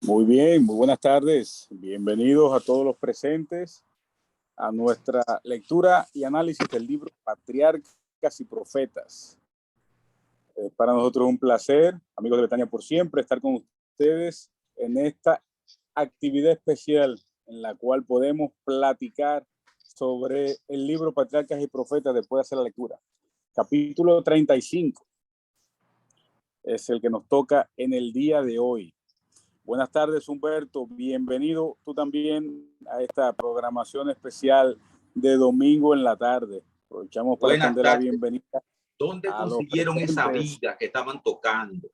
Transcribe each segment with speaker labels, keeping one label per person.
Speaker 1: Muy bien, muy buenas tardes. Bienvenidos a todos los presentes a nuestra lectura y análisis del libro Patriarcas y Profetas. Para nosotros es un placer, amigos de Betania por siempre, estar con ustedes en esta actividad especial en la cual podemos platicar sobre el libro Patriarcas y Profetas después de hacer la lectura. Capítulo 35 es el que nos toca en el día de hoy. Buenas tardes, Humberto. Bienvenido tú también a esta programación especial de domingo en la tarde. Aprovechamos para extender la bienvenida.
Speaker 2: ¿Dónde consiguieron esa viga que estaban tocando?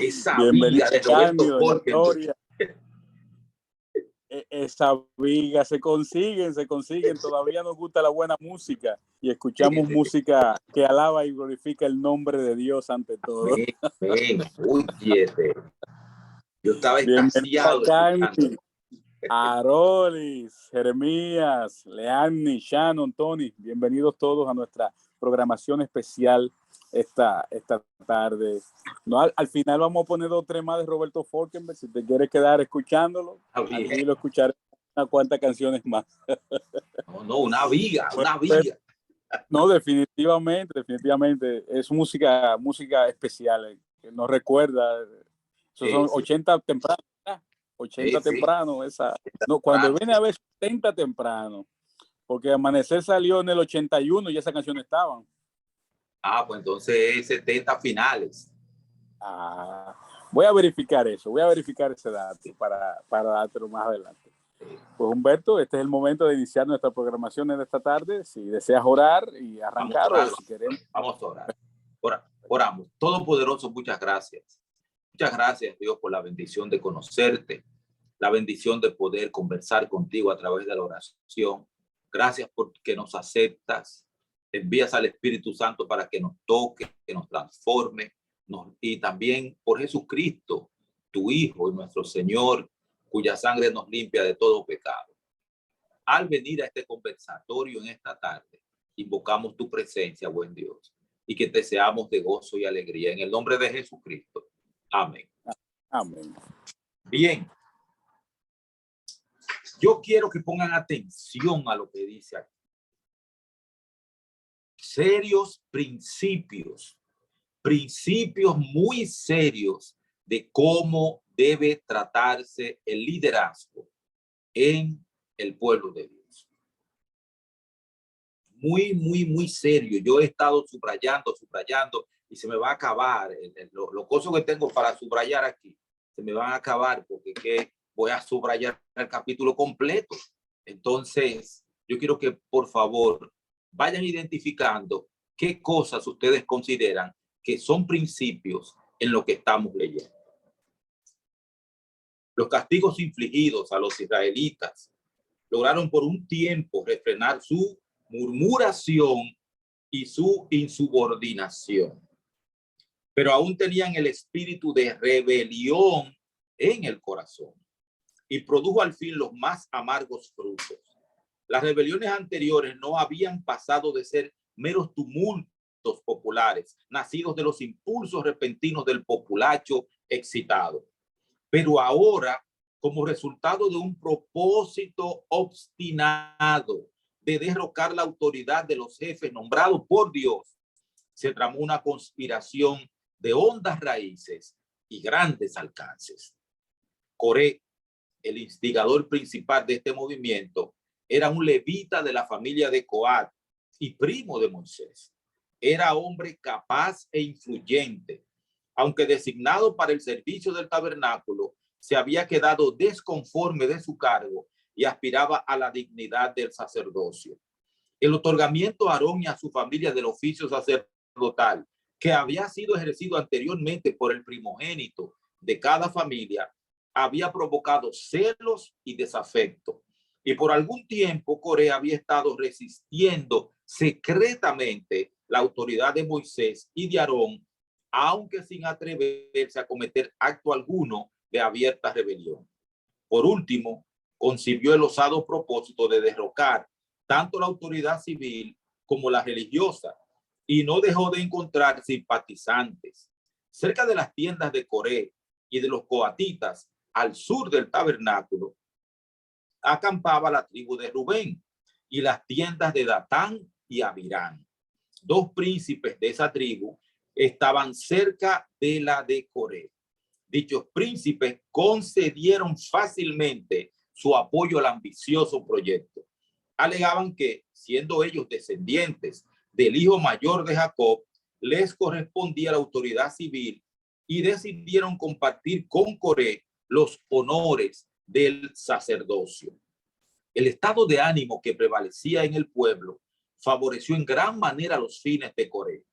Speaker 2: Esa viga de Roberto Forkenberg.
Speaker 1: Esa viga se consiguen. Todavía nos gusta la buena música y escuchamos música que alaba y glorifica el nombre de Dios ante todo.
Speaker 2: Yo estaba extasiado.
Speaker 1: Arolis, Jeremías, Leanni, Shannon, Tony, bienvenidos todos a nuestra programación especial esta tarde. No, al final vamos a poner 2 o 3 más de Roberto Forkenberg, si te quieres quedar escuchándolo, aquí lo escucharé unas cuantas canciones más.
Speaker 2: Una viga.
Speaker 1: No, definitivamente, es música especial, que nos recuerda, esos son 80 temprano. 80 temprano, esa. No, cuando viene a ver 70 temprano, porque Amanecer salió en el 81 y esas canciones estaban.
Speaker 2: Pues entonces 70 finales.
Speaker 1: Voy a verificar ese dato para dártelo más adelante. Pues Humberto, este es el momento de iniciar nuestra programación en esta tarde. Si deseas orar y arrancar,
Speaker 2: si queremos. Vamos a orar. Oramos. Todopoderoso, muchas gracias. Muchas gracias, Dios, por la bendición de conocerte, la bendición de poder conversar contigo a través de la oración. Gracias porque nos aceptas, envías al Espíritu Santo para que nos toque, que nos transforme, y también por Jesucristo, tu Hijo y nuestro Señor, cuya sangre nos limpia de todo pecado. Al venir a este conversatorio en esta tarde, invocamos tu presencia, buen Dios, y que te seamos de gozo y alegría. En el nombre de Jesucristo. Amén.
Speaker 1: Amén.
Speaker 2: Bien. Yo quiero que pongan atención a lo que dice aquí. Serios principios muy serios de cómo debe tratarse el liderazgo en el pueblo de Dios. Muy serio. Yo he estado subrayando y se me va a acabar. Los cosas que tengo para subrayar aquí se me van a acabar porque voy a subrayar el capítulo completo. Entonces, yo quiero que por favor vayan identificando qué cosas ustedes consideran que son principios en lo que estamos leyendo. Los castigos infligidos a los israelitas lograron por un tiempo refrenar su murmuración y su insubordinación, pero aún tenían el espíritu de rebelión en el corazón y produjo al fin los más amargos frutos. Las rebeliones anteriores no habían pasado de ser meros tumultos populares, nacidos de los impulsos repentinos del populacho excitado. Pero ahora, como resultado de un propósito obstinado de derrocar la autoridad de los jefes nombrados por Dios, se tramó una conspiración de hondas raíces y grandes alcances. Coré, el instigador principal de este movimiento, era un levita de la familia de Coat y primo de Moisés. Era hombre capaz e influyente. Aunque designado para el servicio del tabernáculo, se había quedado desconforme de su cargo y aspiraba a la dignidad del sacerdocio. El otorgamiento a Aarón y a su familia del oficio sacerdotal, que había sido ejercido anteriormente por el primogénito de cada familia, había provocado celos y desafecto. Y por algún tiempo Coré había estado resistiendo secretamente la autoridad de Moisés y de Aarón, aunque sin atreverse a cometer acto alguno de abierta rebelión. Por último, concibió el osado propósito de derrocar tanto la autoridad civil como la religiosa y no dejó de encontrar simpatizantes. Cerca de las tiendas de Coré y de los coatitas, al sur del tabernáculo, acampaba la tribu de Rubén y las tiendas de Datán y Abirán. Dos príncipes de esa tribu estaban cerca de la de Coré. Dichos príncipes concedieron fácilmente su apoyo al ambicioso proyecto. Alegaban que, siendo ellos descendientes del hijo mayor de Jacob, les correspondía la autoridad civil y decidieron compartir con Coré los honores del sacerdocio. El estado de ánimo que prevalecía en el pueblo favoreció en gran manera los fines de Coré.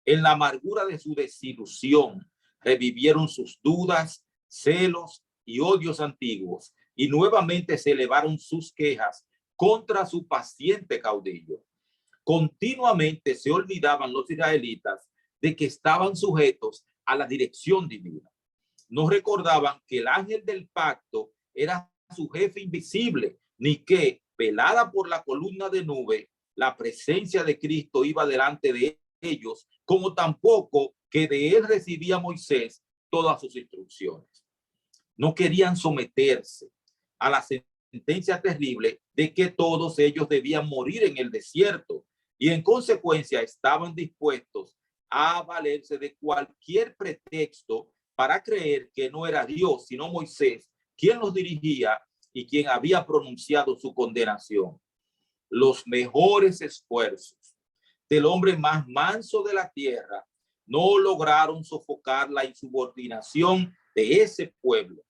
Speaker 2: En la amargura de su desilusión, revivieron sus dudas, celos y odios antiguos, y nuevamente se elevaron sus quejas contra su paciente caudillo. Continuamente se olvidaban los israelitas de que estaban sujetos a la dirección divina. No recordaban que el ángel del pacto era su jefe invisible, ni que, velada por la columna de nube, la presencia de Cristo iba delante de ellos, como tampoco que de él recibía Moisés todas sus instrucciones. No querían someterse a la sentencia terrible de que todos ellos debían morir en el desierto, y en consecuencia estaban dispuestos a valerse de cualquier pretexto para creer que no era Dios, sino Moisés, quien los dirigía y quien había pronunciado su condenación. Los mejores esfuerzos del hombre más manso de la tierra no lograron sofocar la insubordinación de ese pueblo.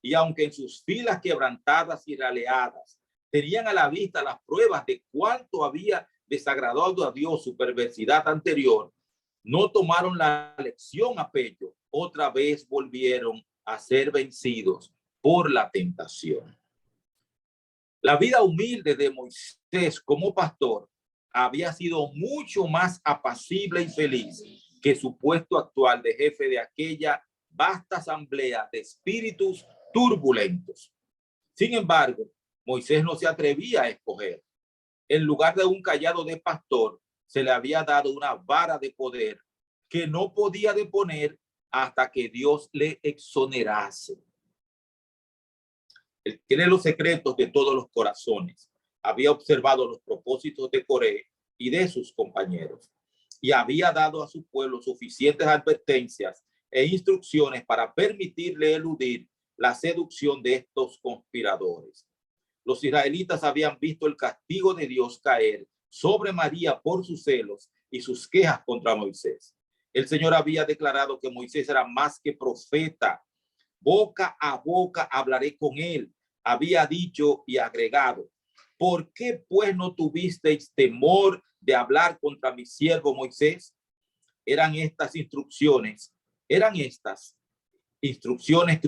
Speaker 2: Y aunque en sus filas quebrantadas y raleadas tenían a la vista las pruebas de cuánto había desagradado a Dios su perversidad anterior, no tomaron la lección a pecho. Otra vez volvieron a ser vencidos por la tentación. La vida humilde de Moisés como pastor había sido mucho más apacible y feliz que su puesto actual de jefe de aquella vasta asamblea de espíritus turbulentos. Sin embargo, Moisés no se atrevía a escoger. En lugar de un cayado de pastor, se le había dado una vara de poder que no podía deponer hasta que Dios le exonerase. El que lee los secretos de todos los corazones había observado los propósitos de Coré y de sus compañeros, y había dado a su pueblo suficientes advertencias e instrucciones para permitirle eludir la seducción de estos conspiradores. Los israelitas habían visto el castigo de Dios caer sobre María por sus celos y sus quejas contra Moisés. El Señor había declarado que Moisés era más que profeta. Boca a boca hablaré con él, había dicho y agregado. ¿Por qué pues no tuvisteis temor de hablar contra mi siervo Moisés? Eran estas instrucciones que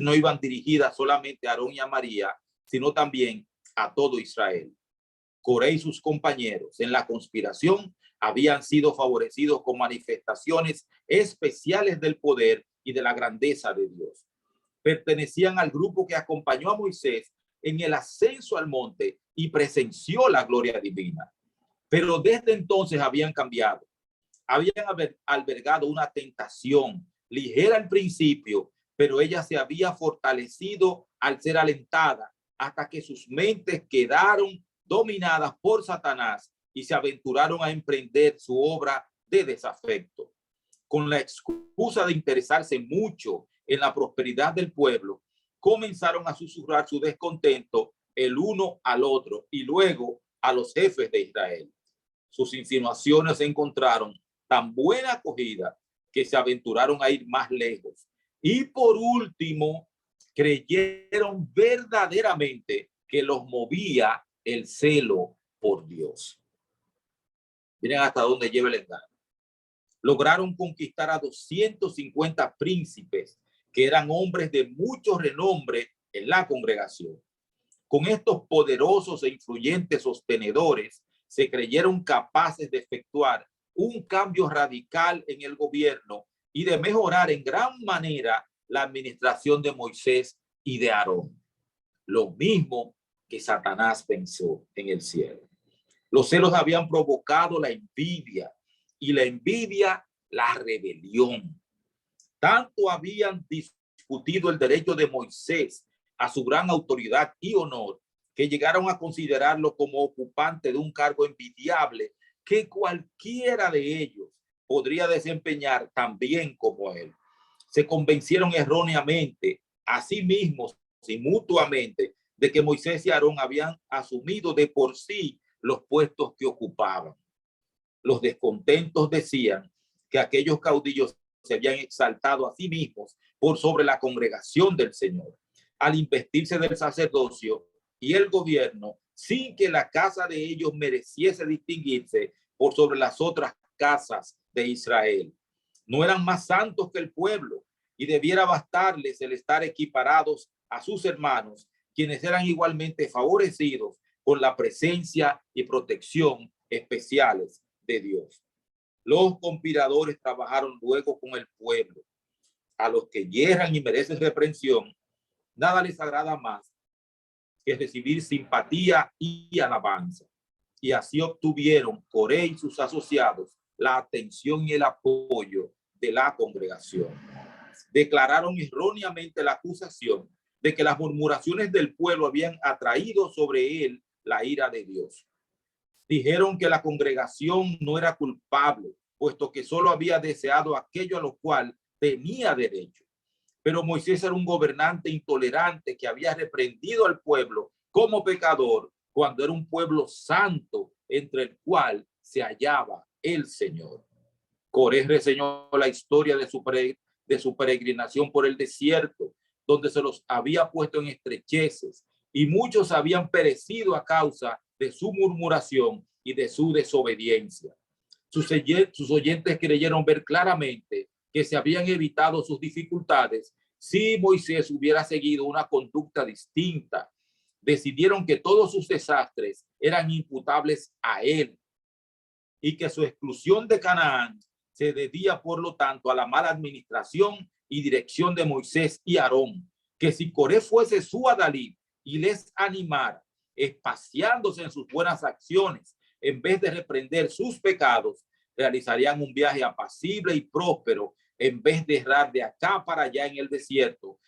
Speaker 2: no iban dirigidas solamente a Aarón y a María, sino también a todo Israel. Coré y sus compañeros en la conspiración habían sido favorecidos con manifestaciones especiales del poder y de la grandeza de Dios. Pertenecían al grupo que acompañó a Moisés en el ascenso al monte y presenció la gloria divina. Pero desde entonces habían cambiado. Habían albergado una tentación ligera al principio, pero ella se había fortalecido al ser alentada hasta que sus mentes quedaron dominadas por Satanás y se aventuraron a emprender su obra de desafecto. Con la excusa de interesarse mucho en la prosperidad del pueblo, comenzaron a susurrar su descontento el uno al otro y luego a los jefes de Israel. Sus insinuaciones encontraron tan buena acogida que se aventuraron a ir más lejos. Y por último, creyeron verdaderamente que los movía el celo por Dios. Miren hasta dónde lleva el engaño. Lograron conquistar a 250 príncipes que eran hombres de mucho renombre en la congregación. Con estos poderosos e influyentes sostenedores se creyeron capaces de efectuar un cambio radical en el gobierno y de mejorar en gran manera la administración de Moisés y de Aarón. Lo mismo que Satanás pensó en el cielo. Los celos habían provocado la envidia y la envidia, la rebelión. Tanto habían discutido el derecho de Moisés a su gran autoridad y honor, que llegaron a considerarlo como ocupante de un cargo envidiable que cualquiera de ellos podría desempeñar tan bien como él. Se convencieron erróneamente a sí mismos y mutuamente de que Moisés y Aarón habían asumido de por sí los puestos que ocupaban. Los descontentos decían que aquellos caudillos se habían exaltado a sí mismos por sobre la congregación del Señor, al investirse del sacerdocio y el gobierno, sin que la casa de ellos mereciese distinguirse por sobre las otras casas de Israel. No eran más santos que el pueblo, y debiera bastarles el estar equiparados a sus hermanos, quienes eran igualmente favorecidos con la presencia y protección especiales de Dios. Los conspiradores trabajaron luego con el pueblo. A los que yerran y merecen reprensión, nada les agrada más que recibir simpatía y alabanza. Y así obtuvieron Coré y sus asociados la atención y el apoyo de la congregación. Declararon erróneamente la acusación de que las murmuraciones del pueblo habían atraído sobre él la ira de Dios. Dijeron que la congregación no era culpable, puesto que solo había deseado aquello a lo cual tenía derecho. Pero Moisés era un gobernante intolerante que había reprendido al pueblo como pecador cuando era un pueblo santo entre el cual se hallaba el Señor. Coré reseñó la historia de su peregrinación por el desierto, donde se los había puesto en estrecheces y muchos habían perecido a causa de su murmuración y de su desobediencia. Sus oyentes creyeron ver claramente que se habían evitado sus dificultades si Moisés hubiera seguido una conducta distinta. Decidieron que todos sus desastres eran imputables a él y que su exclusión de Canaán se debía, por lo tanto, a la mala administración y dirección de Moisés y Aarón, que si Coré fuese su adalid y les animara, espaciándose en sus buenas acciones, en vez de reprender sus pecados, realizarían un viaje apacible y próspero, en vez de errar de acá para allá en el desierto,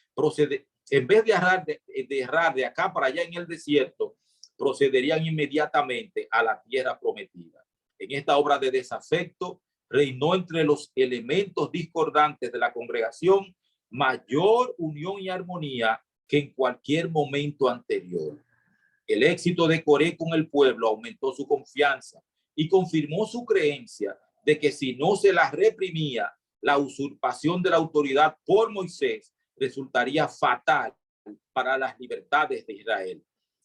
Speaker 2: procederían inmediatamente a la tierra prometida. En esta obra de desafecto reinó entre los elementos discordantes de la congregación mayor unión y armonía que en cualquier momento anterior. El éxito de Coré con el pueblo aumentó su confianza y confirmó su creencia de que si no se la reprimía, la usurpación de la autoridad por Moisés resultaría fatal para las libertades de Israel.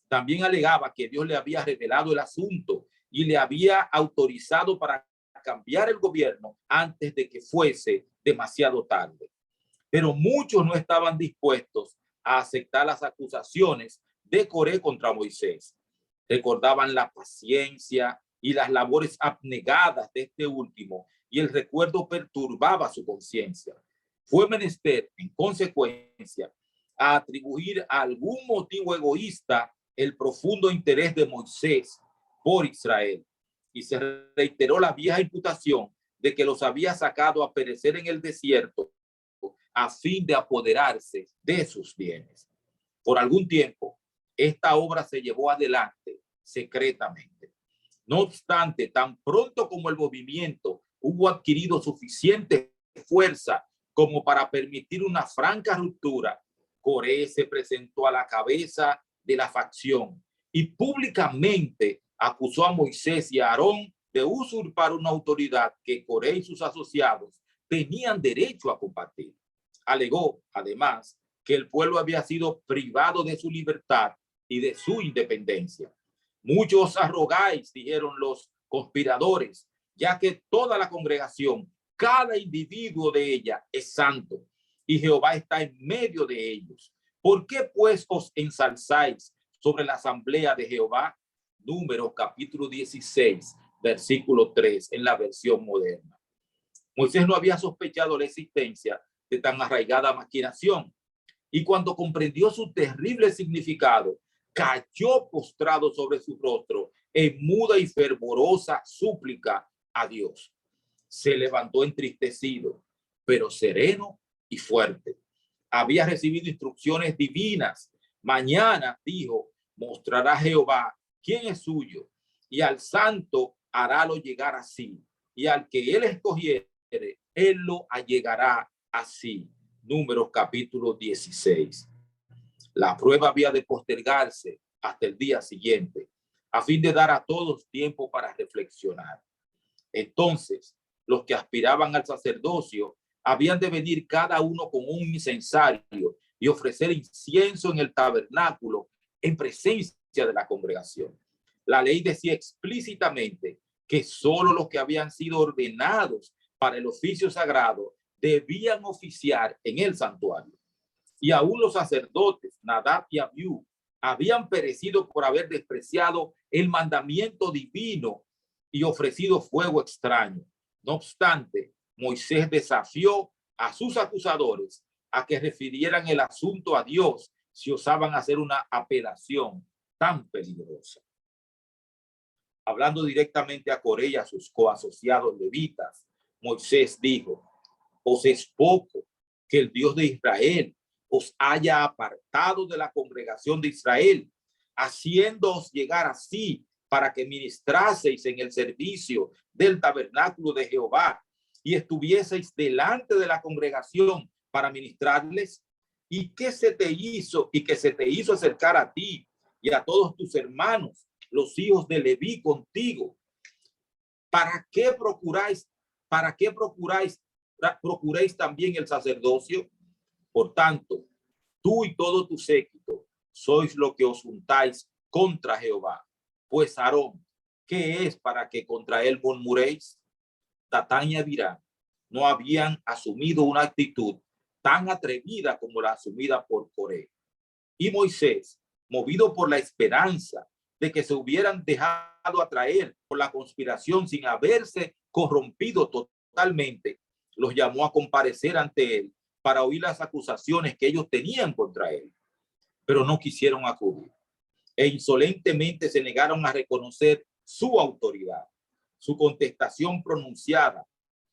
Speaker 2: También alegaba que Dios le había revelado el asunto y le había autorizado para cambiar el gobierno antes de que fuese demasiado tarde. Pero muchos no estaban dispuestos a aceptar las acusaciones de Coré contra Moisés. Recordaban la paciencia y las labores abnegadas de este último, y el recuerdo perturbaba su conciencia. Fue menester, en consecuencia, a atribuir a algún motivo egoísta el profundo interés de Moisés por Israel, y se reiteró la vieja imputación de que los había sacado a perecer en el desierto a fin de apoderarse de sus bienes. Por algún tiempo, esta obra se llevó adelante secretamente. No obstante, tan pronto como el movimiento hubo adquirido suficiente fuerza como para permitir una franca ruptura, Coré se presentó a la cabeza de la facción y públicamente acusó a Moisés y a Aarón de usurpar una autoridad que Coré y sus asociados tenían derecho a compartir. Alegó, además, que el pueblo había sido privado de su libertad y de su independencia. Muchos arrogáis, dijeron los conspiradores, ya que toda la congregación, cada individuo de ella es santo y Jehová está en medio de ellos. ¿Por qué pues os ensalzáis sobre la asamblea de Jehová? Números capítulo 16, versículo 3 en la versión moderna. Moisés no había sospechado la existencia de tan arraigada maquinación, y cuando comprendió su terrible significado, cayó postrado sobre su rostro en muda y fervorosa súplica a Dios. se levantó entristecido, pero sereno y fuerte. Había recibido instrucciones divinas. Mañana, dijo, mostrará Jehová quién es suyo, y al santo harálo llegar así, y al que él escogiere, él lo allegará así. Números capítulo 16. La prueba había de postergarse hasta el día siguiente, a fin de dar a todos tiempo para reflexionar. Entonces, los que aspiraban al sacerdocio habían de venir cada uno con un incensario y ofrecer incienso en el tabernáculo en presencia de la congregación. La ley decía explícitamente que solo los que habían sido ordenados para el oficio sagrado debían oficiar en el santuario. Y aún los sacerdotes, Nadab y Abiú, habían perecido por haber despreciado el mandamiento divino y ofrecido fuego extraño. No obstante, Moisés desafió a sus acusadores a que refirieran el asunto a Dios si osaban hacer una apelación tan peligrosa. Hablando directamente a Coré y a sus coasociados levitas, Moisés dijo: os es poco que el Dios de Israel os haya apartado de la congregación de Israel, haciéndoos llegar así para que ministraseis en el servicio del tabernáculo de Jehová y estuvieseis delante de la congregación para ministrarles. ¿Y qué se te hizo? Y que se te hizo acercar a ti y a todos tus hermanos, los hijos de Leví, contigo. ¿Para qué procuráis? ¿Para qué procuréis también el sacerdocio? Por tanto, tú y todo tu séquito sois lo que os juntáis contra Jehová. Pues Aarón, ¿qué es para que contra él murmuréis? Datán y Abirán no habían asumido una actitud tan atrevida como la asumida por Coré. Y Moisés, movido por la esperanza de que se hubieran dejado atraer por la conspiración sin haberse corrompido totalmente, los llamó a comparecer ante él para oír las acusaciones que ellos tenían contra él, pero no quisieron acudir e insolentemente se negaron a reconocer su autoridad. Su contestación pronunciada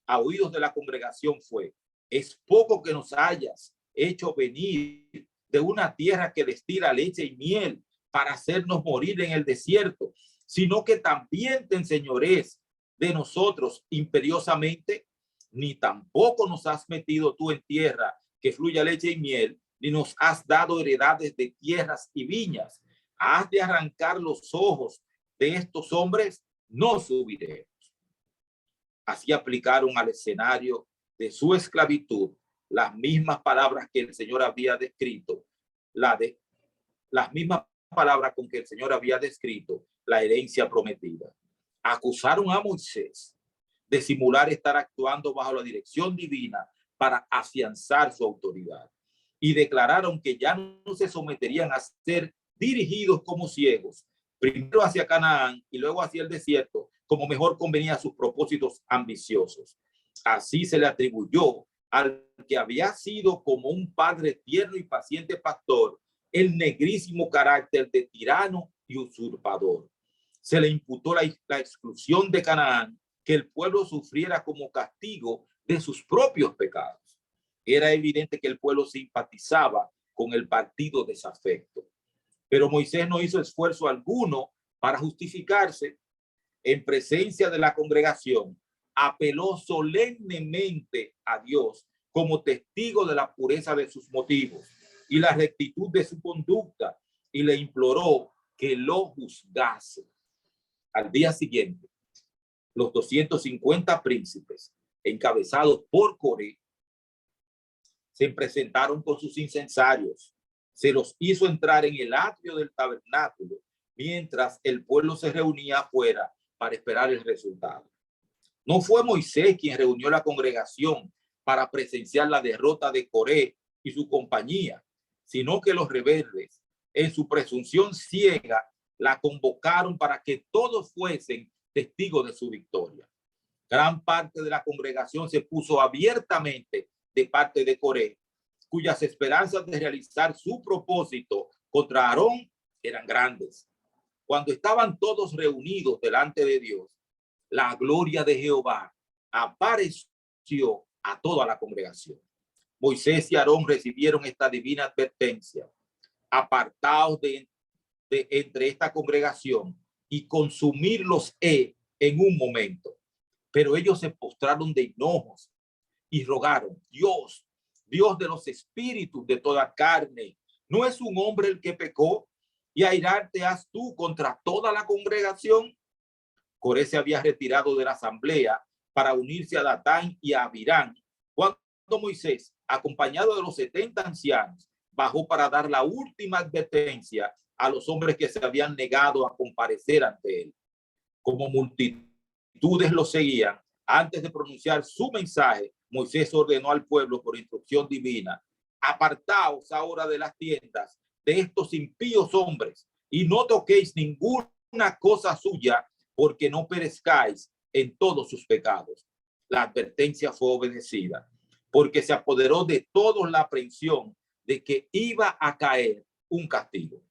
Speaker 2: a oídos de la congregación fue: es poco que nos hayas hecho venir de una tierra que destila leche y miel para hacernos morir en el desierto, sino que también te enseñorees de nosotros imperiosamente. Ni tampoco nos has metido tú en tierra que fluya leche y miel, ni nos has dado heredades de tierras y viñas. ¿Has de arrancar los ojos de estos hombres? No subiremos. Así aplicaron al escenario de su esclavitud las mismas palabras que el Señor había descrito, las mismas palabras con que el Señor había descrito la herencia prometida. Acusaron a Moisés de simular estar actuando bajo la dirección divina para afianzar su autoridad y declararon que ya no se someterían a ser dirigidos como ciegos, primero hacia Canaán y luego hacia el desierto, como mejor convenía a sus propósitos ambiciosos. Así se le atribuyó al que había sido como un padre tierno y paciente pastor el negrísimo carácter de tirano y usurpador. Se le imputó la exclusión de Canaán, que el pueblo sufriera como castigo de sus propios pecados. Era evidente que el pueblo simpatizaba con el partido desafecto. Pero Moisés no hizo esfuerzo alguno para justificarse. En presencia de la congregación, apeló solemnemente a Dios como testigo de la pureza de sus motivos y la rectitud de su conducta, y le imploró que lo juzgase. Al día siguiente, los 250 príncipes, encabezados por Coré, se presentaron con sus incensarios. Se los hizo entrar en el atrio del tabernáculo mientras el pueblo se reunía afuera para esperar el resultado. No fue Moisés quien reunió la congregación para presenciar la derrota de Coré y su compañía, sino que los rebeldes, en su presunción ciega, la convocaron para que todos fuesen testigos de su victoria. Gran parte de la congregación se puso abiertamente de parte de Coré, cuyas esperanzas de realizar su propósito contra Aarón eran grandes. Cuando estaban todos reunidos delante de Dios, la gloria de Jehová apareció a toda la congregación. Moisés y Aarón recibieron esta divina advertencia: apartaos de entre esta congregación y consumirlos en un momento. Pero ellos se postraron de hinojos y rogaron: Dios, Dios de los espíritus de toda carne, ¿no es un hombre el que pecó? Y airarte has tú contra toda la congregación. Coré se había retirado de la asamblea para unirse a Datán y a Abirán, cuando Moisés, acompañado de los 70 ancianos, bajó para dar la última advertencia a los hombres que se habían negado a comparecer ante él. Como multitudes lo seguían, antes de pronunciar su mensaje, Moisés ordenó al pueblo por instrucción divina: apartaos ahora de las tiendas de estos impíos hombres y no toquéis ninguna cosa suya, porque no perezcáis en todos sus pecados. La advertencia fue obedecida, porque se apoderó de todos la aprensión de que iba a caer un castigo.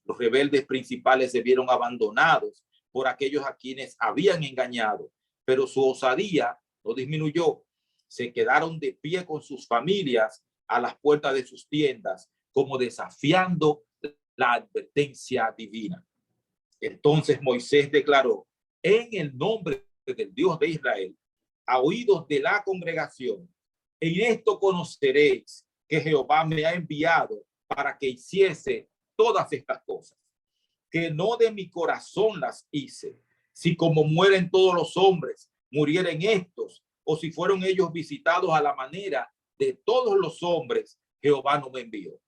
Speaker 2: Los rebeldes principales se vieron abandonados por aquellos a quienes habían engañado, pero su osadía no disminuyó. Se quedaron de pie con sus familias a las puertas de sus tiendas, como desafiando la advertencia divina. Entonces Moisés declaró: en el nombre del Dios de Israel, a oídos de la congregación, en esto conoceréis que Jehová me ha enviado para que hiciese todas estas cosas, que no de mi corazón las hice. Si como mueren todos los hombres, murieren estos, o si fueron ellos visitados a la manera de todos los hombres, Jehová no me envió.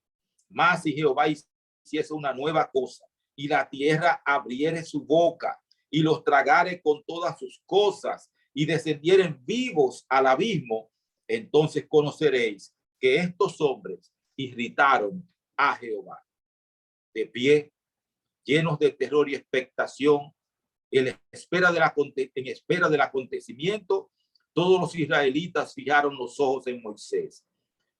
Speaker 2: Mas si Jehová hiciese una nueva cosa, y la tierra abriere su boca, y los tragare con todas sus cosas, y descendieren vivos al abismo, entonces conoceréis que estos hombres irritaron a Jehová. De pie, llenos de terror y expectación, en espera del acontecimiento, todos los israelitas fijaron los ojos en Moisés.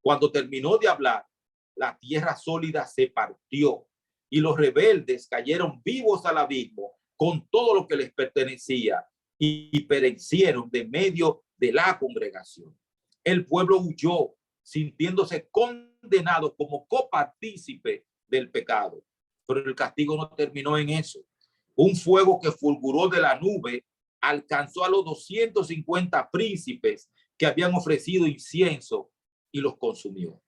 Speaker 2: Cuando terminó de hablar, la tierra sólida se partió y los rebeldes cayeron vivos al abismo con todo lo que les pertenecía y perecieron de medio de la congregación. El pueblo huyó, sintiéndose condenado como copartícipe del pecado. Pero el castigo no terminó en eso. Un fuego que fulguró de la nube alcanzó a los 250 príncipes que habían ofrecido incienso y los consumió.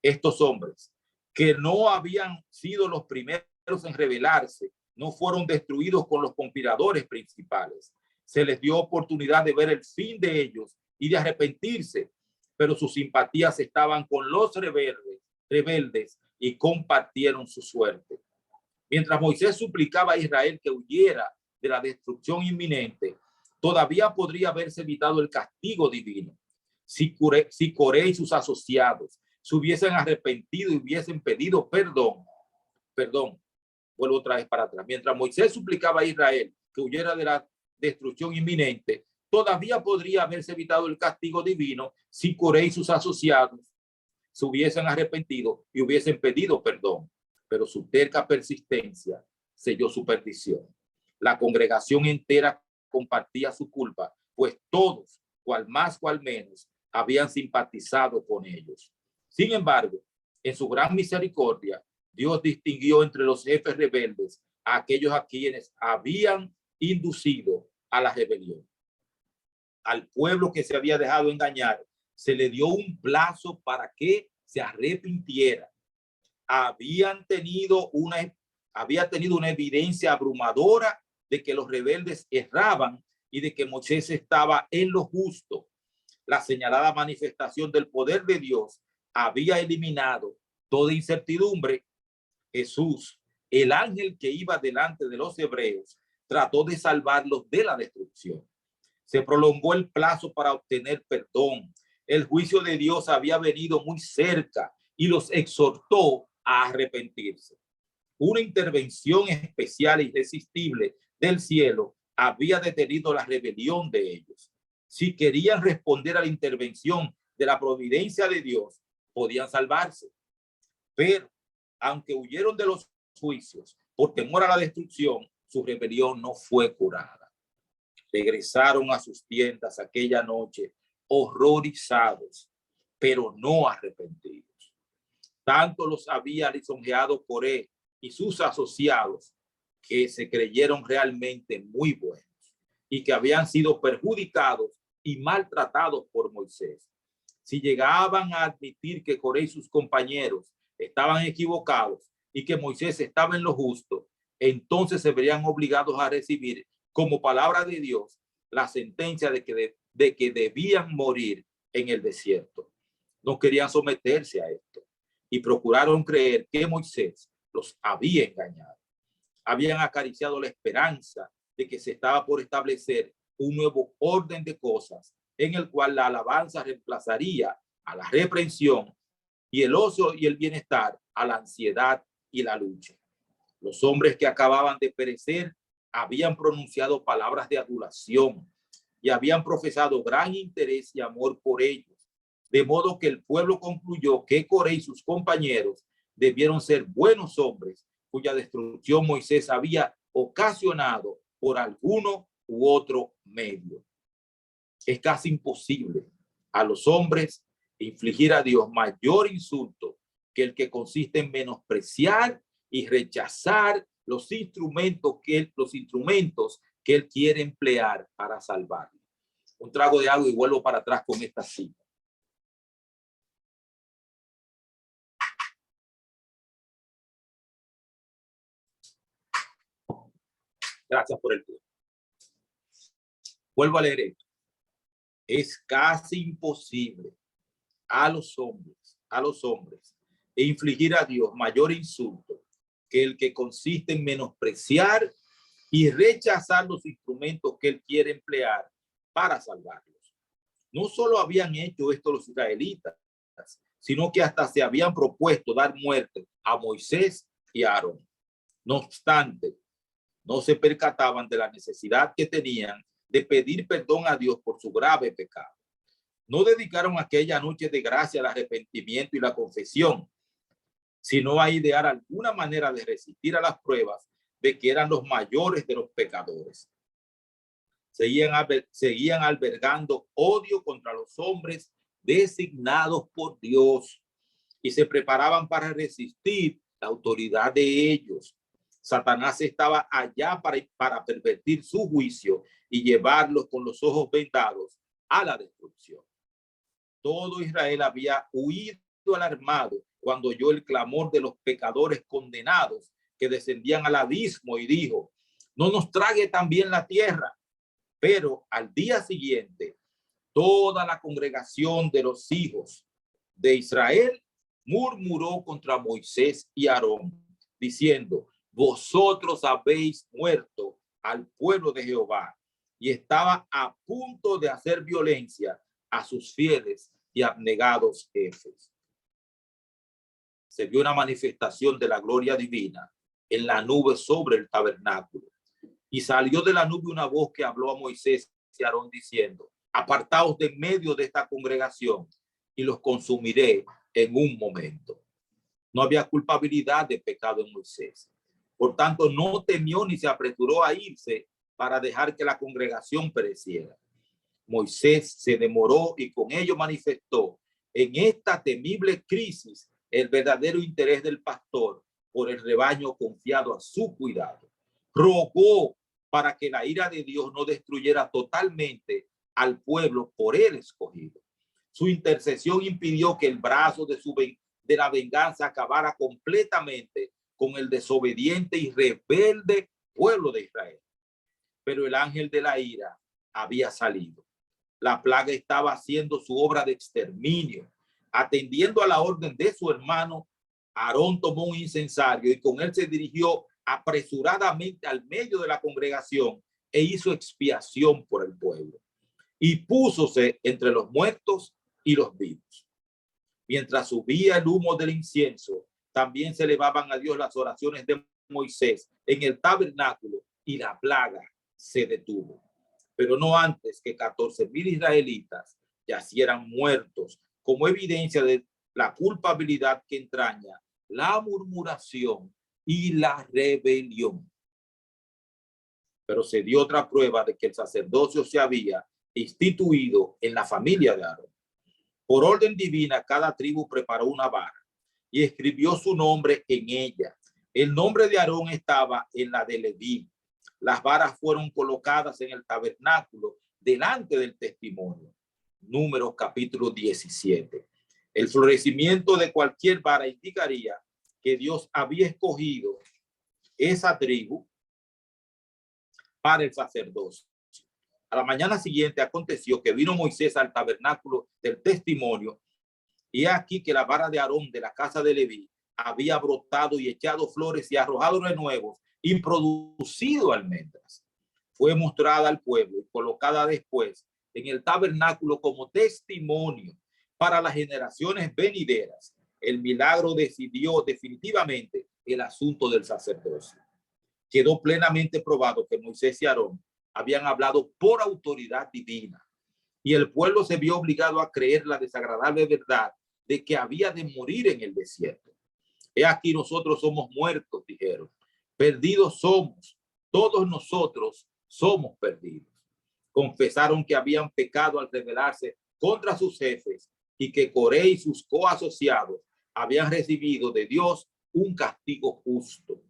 Speaker 2: Estos hombres, que no habían sido los primeros en rebelarse, no fueron destruidos con los conspiradores principales. Se les dio oportunidad de ver el fin de ellos y de arrepentirse, pero sus simpatías estaban con los rebeldes y compartieron su suerte. Mientras Moisés suplicaba a Israel que huyera de la destrucción inminente, todavía podría haberse evitado el castigo divino. Si Coré y sus asociados se hubiesen arrepentido y hubiesen pedido perdón, vuelvo otra vez para atrás. Mientras Moisés suplicaba a Israel que huyera de la destrucción inminente, todavía podría haberse evitado el castigo divino si Coré y sus asociados se hubiesen arrepentido y hubiesen pedido perdón. Pero su terca persistencia selló su perdición. La congregación entera compartía su culpa, pues todos, cual más cual menos, habían simpatizado con ellos. Sin embargo, en su gran misericordia, Dios distinguió entre los jefes rebeldes a aquellos a quienes habían inducido a la rebelión. Al pueblo que se había dejado engañar, se le dio un plazo para que se arrepintiera. Había tenido una evidencia abrumadora de que los rebeldes erraban y de que Moisés estaba en lo justo. La señalada manifestación del poder de Dios había eliminado toda incertidumbre. Jesús, el ángel que iba delante de los hebreos, trató de salvarlos de la destrucción. Se prolongó el plazo para obtener perdón. El juicio de Dios había venido muy cerca y los exhortó a arrepentirse. Una intervención especial e irresistible del cielo había detenido la rebelión de ellos. Si querían responder a la intervención de la providencia de Dios, podían salvarse. Pero aunque huyeron de los juicios por temor a la destrucción, su rebelión no fue curada. regresaron a sus tiendas aquella noche horrorizados, pero no arrepentidos. Tanto los había lisonjeado Coré y sus asociados que se creyeron realmente muy buenos y que habían sido perjudicados y maltratados por Moisés. Si llegaban a admitir que Coré y sus compañeros estaban equivocados y que Moisés estaba en lo justo, entonces se verían obligados a recibir como palabra de Dios la sentencia de que debían morir en el desierto. No querían someterse a esto y procuraron creer que Moisés los había engañado. Habían acariciado la esperanza de que se estaba por establecer un nuevo orden de cosas en el cual la alabanza reemplazaría a la reprensión y el ocio y el bienestar a la ansiedad y la lucha. Los hombres que acababan de perecer habían pronunciado palabras de adulación y habían profesado gran interés y amor por ellos, de modo que el pueblo concluyó que Coré y sus compañeros debieron ser buenos hombres cuya destrucción Moisés había ocasionado por alguno u otro medio. Es casi imposible a los hombres infligir a Dios mayor insulto que el que consiste en menospreciar y rechazar los instrumentos que él quiere emplear para salvarlo. Un trago de agua y vuelvo para atrás con esta cita. Gracias por el tiempo. Vuelvo a leer esto. Es casi imposible a los hombres infligir a Dios mayor insulto que el que consiste en menospreciar y rechazar los instrumentos que él quiere emplear para salvarlos. No solo habían hecho esto los israelitas, sino que hasta se habían propuesto dar muerte a Moisés y a Aarón. No obstante, no se percataban de la necesidad que tenían de pedir perdón a Dios por su grave pecado. No dedicaron aquella noche de gracia al arrepentimiento y la confesión, sino a idear alguna manera de resistir a las pruebas de que eran los mayores de los pecadores. Seguían albergando odio contra los hombres designados por Dios y se preparaban para resistir la autoridad de ellos. Satanás estaba allá para pervertir su juicio y llevarlos con los ojos vendados a la destrucción. Todo Israel había huido alarmado cuando oyó el clamor de los pecadores condenados que descendían al abismo y dijo: no nos trague también la tierra. Pero al día siguiente, toda la congregación de los hijos de Israel murmuró contra Moisés y Aarón, diciendo: vosotros habéis muerto al pueblo de Jehová. Y estaba a punto de hacer violencia a sus fieles y abnegados jefes. Se vio una manifestación de la gloria divina en la nube sobre el tabernáculo. Y salió de la nube una voz que habló a Moisés y Aarón diciendo: apartaos de medio de esta congregación y los consumiré en un momento. No había culpabilidad de pecado en Moisés. Por tanto, no temió ni se apresuró a irse para dejar que la congregación pereciera. Moisés se demoró y con ello manifestó en esta temible crisis el verdadero interés del pastor por el rebaño confiado a su cuidado. Rogó para que la ira de Dios no destruyera totalmente al pueblo por él escogido. Su intercesión impidió que el brazo de la venganza acabara completamente con el desobediente y rebelde pueblo de Israel. Pero el ángel de la ira había salido. La plaga estaba haciendo su obra de exterminio. Atendiendo a la orden de su hermano, Aarón tomó un incensario y con él se dirigió apresuradamente al medio de la congregación e hizo expiación por el pueblo. Y púsose entre los muertos y los vivos. Mientras subía el humo del incienso, también se elevaban a Dios las oraciones de Moisés en el tabernáculo y la plaga se detuvo. Pero no antes que 14,000 israelitas yacieran muertos, como evidencia de la culpabilidad que entraña la murmuración y la rebelión. pero se dio otra prueba de que el sacerdocio se había instituido en la familia de Aarón. Por orden divina, cada tribu preparó una vara y escribió su nombre en ella. El nombre de Aarón estaba en la de Leví. Las varas fueron colocadas en el tabernáculo delante del testimonio. Números capítulo 17. El florecimiento de cualquier vara indicaría que Dios había escogido esa tribu para el sacerdocio. A la mañana siguiente aconteció que vino Moisés al tabernáculo del testimonio, y aquí que la vara de Aarón de la casa de Leví había brotado y echado flores y arrojado renuevos y producido almendras. Fue mostrada al pueblo y colocada después en el tabernáculo como testimonio para las generaciones venideras. El milagro decidió definitivamente el asunto del sacerdocio. Quedó plenamente probado que Moisés y Aarón habían hablado por autoridad divina, y el pueblo se vio obligado a creer la desagradable verdad de que había de morir en el desierto. He aquí, nosotros somos muertos, dijeron. Perdidos somos. Todos nosotros somos perdidos. Confesaron que habían pecado al rebelarse contra sus jefes y que Coré y sus coasociados habían recibido de Dios un castigo justo.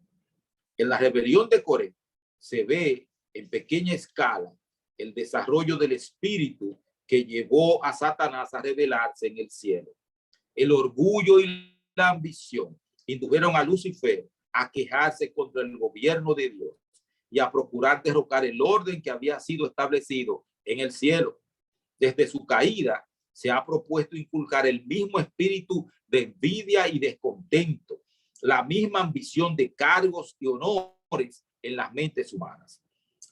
Speaker 2: En la rebelión de Coré se ve en pequeña escala el desarrollo del espíritu que llevó a Satanás a rebelarse en el cielo. El orgullo y la ambición indujeron a Lucifer a quejarse contra el gobierno de Dios y a procurar derrocar el orden que había sido establecido en el cielo. Desde su caída se ha propuesto inculcar el mismo espíritu de envidia y descontento, la misma ambición de cargos y honores en las mentes humanas.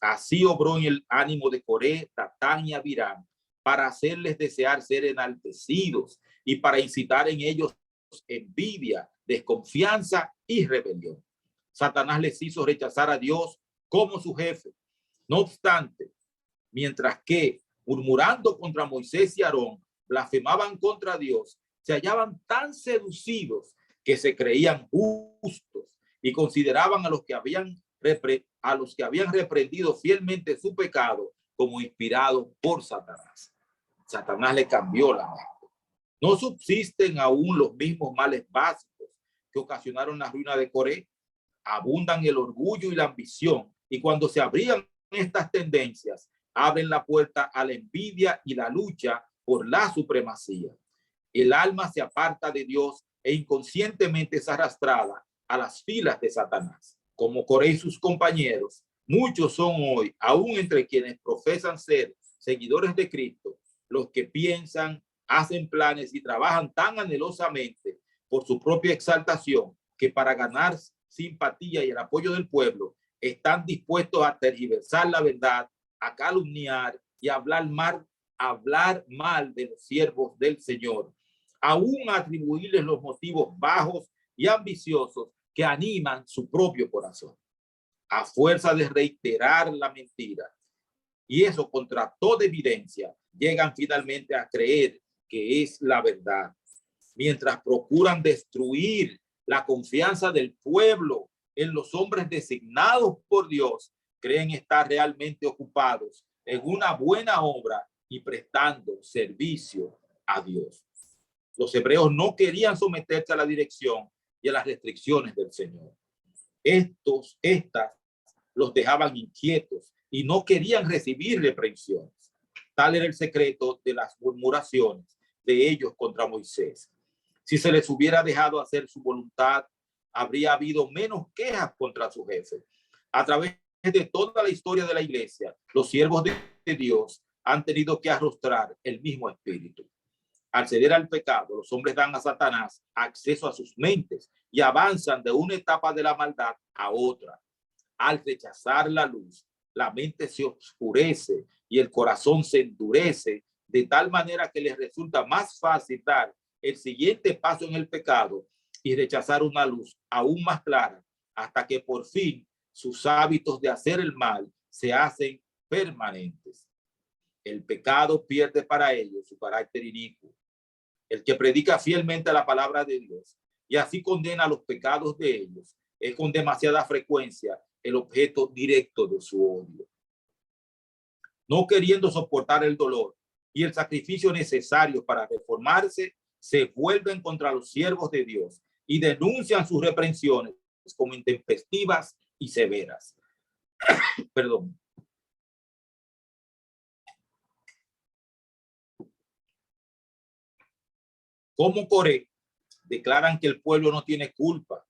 Speaker 2: Así obró en el ánimo de Coré, Datán y Abiram para hacerles desear ser enaltecidos y para incitar en ellos envidia, desconfianza y rebelión. Satanás les hizo rechazar a Dios como su jefe. No obstante, mientras que, murmurando contra Moisés y Aarón, blasfemaban contra Dios, se hallaban tan seducidos que se creían justos y consideraban a los que habían reprendido fielmente su pecado como inspirados por Satanás. Satanás le cambió la mente. ¿No subsisten aún los mismos males básicos que ocasionaron la ruina de Coré? Abundan el orgullo y la ambición, y cuando se abrían estas tendencias, abren la puerta a la envidia y la lucha por la supremacía. El alma se aparta de Dios e inconscientemente es arrastrada a las filas de Satanás. Como Coré y sus compañeros, muchos son hoy, aún entre quienes profesan ser seguidores de Cristo, los que piensan, hacen planes y trabajan tan anhelosamente por su propia exaltación que para ganar simpatía y el apoyo del pueblo están dispuestos a tergiversar la verdad, a calumniar y a hablar mal de los siervos del Señor, aún a atribuirles los motivos bajos y ambiciosos que animan su propio corazón. A fuerza de reiterar la mentira, y eso contra toda evidencia, llegan finalmente a creer que es la verdad, mientras procuran destruir la confianza del pueblo en los hombres designados por Dios. Creen estar realmente ocupados en una buena obra y prestando servicio a Dios. Los hebreos no querían someterse a la dirección y a las restricciones del Señor. Estas los dejaban inquietos y no querían recibir reprensiones. Tal era el secreto de las murmuraciones de ellos contra Moisés. Si se les hubiera dejado hacer su voluntad, habría habido menos quejas contra su jefe. A través de toda la historia de la iglesia, los siervos de Dios han tenido que arrostrar el mismo espíritu. Al ceder al pecado, los hombres dan a Satanás acceso a sus mentes y avanzan de una etapa de la maldad a otra. Al rechazar la luz, la mente se oscurece y el corazón se endurece de tal manera que les resulta más fácil dar el siguiente paso en el pecado y rechazar una luz aún más clara, hasta que por fin sus hábitos de hacer el mal se hacen permanentes. El pecado pierde para ellos su carácter inicuo. El que predica fielmente la palabra de Dios y así condena los pecados de ellos es con demasiada frecuencia el objeto directo de su odio. No queriendo soportar el dolor y el sacrificio necesario para reformarse, se vuelven contra los siervos de Dios y denuncian sus reprensiones como intempestivas y severas. Perdón. Como Coré, declaran que el pueblo no tiene culpa.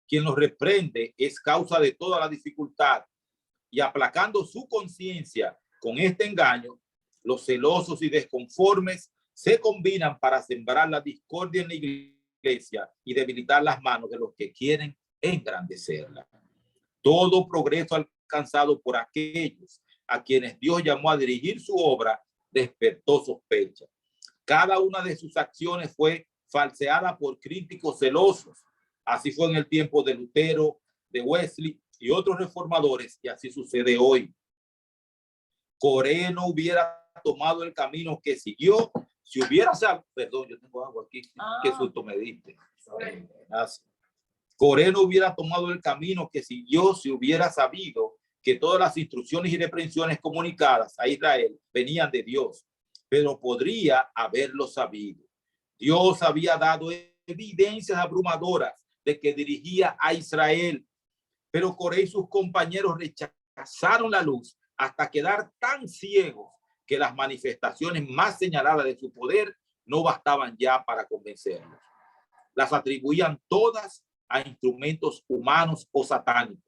Speaker 2: Quien los reprende es causa de toda la dificultad, y aplacando su conciencia con este engaño, los celosos y desconformes se combinan para sembrar la discordia en la iglesia y debilitar las manos de los que quieren engrandecerla. Todo progreso alcanzado por aquellos a quienes Dios llamó a dirigir su obra despertó sospecha. Cada una de sus acciones fue falseada por críticos celosos. Así fue en el tiempo de Lutero, de Wesley y otros reformadores, y así sucede hoy. Coré no hubiera tomado el camino que siguió si hubiera sabido. Perdón, yo tengo agua aquí. Qué susto me diste. Gracias. Coré no hubiera tomado el camino que siguió si hubiera sabido que todas las instrucciones y reprensiones comunicadas a Israel venían de Dios, pero podría haberlo sabido. Dios había dado evidencias abrumadoras de que dirigía a Israel, pero Coré y sus compañeros rechazaron la luz hasta quedar tan ciegos que las manifestaciones más señaladas de su poder no bastaban ya para convencerlos. Las atribuían todas a instrumentos humanos o satánicos.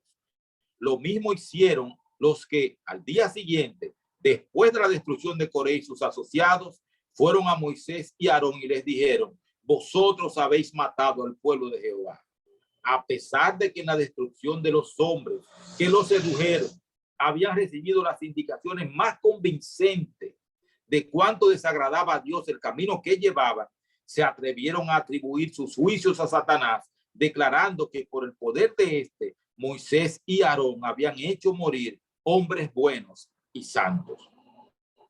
Speaker 2: Lo mismo hicieron los que al día siguiente, después de la destrucción de Coré y sus asociados, fueron a Moisés y Aarón y les dijeron: vosotros habéis matado al pueblo de Jehová. A pesar de que en la destrucción de los hombres que los sedujeron habían recibido las indicaciones más convincentes de cuánto desagradaba a Dios el camino que llevaban, se atrevieron a atribuir sus juicios a Satanás, declarando que por el poder de este, Moisés y Aarón habían hecho morir hombres buenos y santos.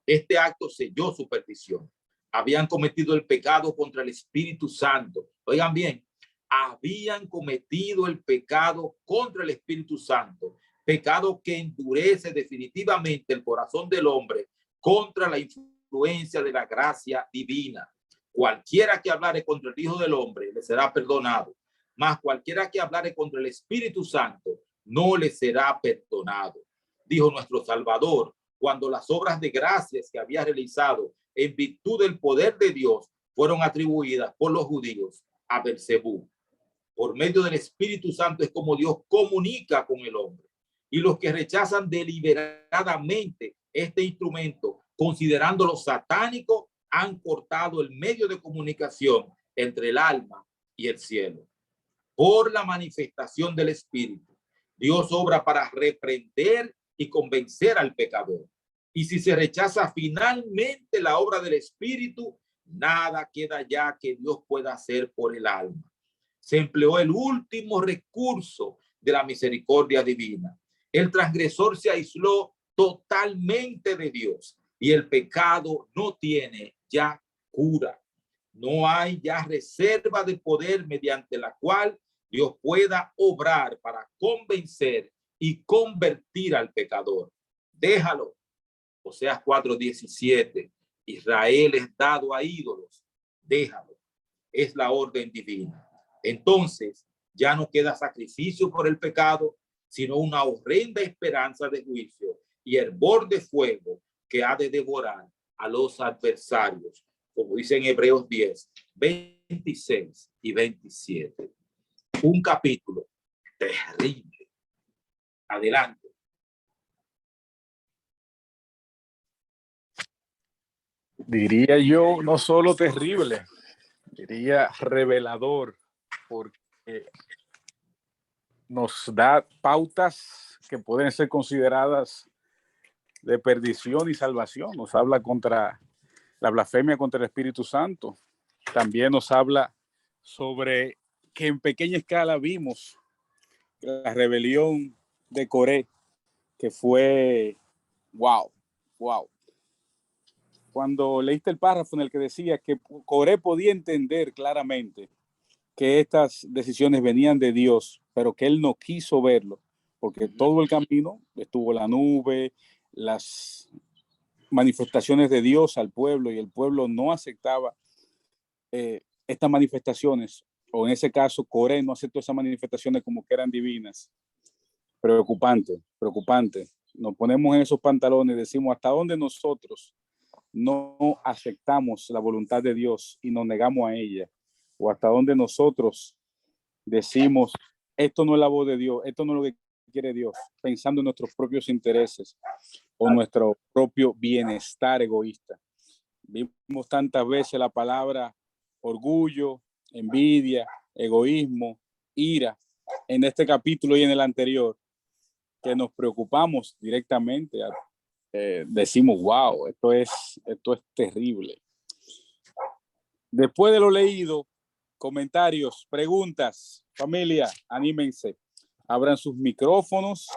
Speaker 2: Este acto selló su perdición. Habían cometido el pecado contra el Espíritu Santo. Oigan bien, habían cometido el pecado contra el Espíritu Santo, pecado que endurece definitivamente el corazón del hombre contra la influencia de la gracia divina. Cualquiera que hablare contra el Hijo del Hombre le será perdonado, mas cualquiera que hablare contra el Espíritu Santo no le será perdonado. Dijo nuestro Salvador cuando las obras de gracias que había realizado en virtud del poder de Dios fueron atribuidas por los judíos a Belcebú. Por medio del Espíritu Santo es como Dios comunica con el hombre. Y los que rechazan deliberadamente este instrumento, considerándolo satánico, han cortado el medio de comunicación entre el alma y el cielo. Por la manifestación del Espíritu, Dios obra para reprender y convencer al pecador. Y si se rechaza finalmente la obra del Espíritu, nada queda ya que Dios pueda hacer por el alma. Se empleó el último recurso de la misericordia divina. El transgresor se aisló totalmente de Dios y el pecado no tiene ya cura. No hay ya reserva de poder mediante la cual Dios pueda obrar para convencer y convertir al pecador. Déjalo. Oseas 4:17. Israel es dado a ídolos. Déjalo. Es la orden divina. Entonces ya no queda sacrificio por el pecado, sino una horrenda esperanza de juicio y hervor de fuego que ha de devorar a los adversarios, como dice en Hebreos 10:26 y 27. Un capítulo terrible. Adelante.
Speaker 1: Diría yo, no solo terrible, diría revelador, porque nos da pautas que pueden ser consideradas de perdición y salvación. Nos habla contra la blasfemia contra el Espíritu Santo. También nos habla sobre que en pequeña escala vimos la rebelión de Coré, que fue wow. Cuando leíste el párrafo en el que decía que Coré podía entender claramente que estas decisiones venían de Dios, pero que él no quiso verlo, porque todo el camino estuvo la nube, las manifestaciones de Dios al pueblo, y el pueblo no aceptaba estas manifestaciones, o en ese caso Coré no aceptó esas manifestaciones como que eran divinas. Preocupante, preocupante. Nos ponemos en esos pantalones y decimos hasta dónde nosotros no aceptamos la voluntad de Dios y nos negamos a ella, o hasta dónde nosotros decimos esto no es la voz de Dios, esto no es lo que quiere Dios, pensando en nuestros propios intereses o nuestro propio bienestar egoísta. Vimos tantas veces la palabra orgullo, envidia, egoísmo, ira en este capítulo y en el anterior, que nos preocupamos directamente. Decimos, wow, esto es terrible. Después de lo leído, comentarios, preguntas, familia, anímense, abran sus micrófonos,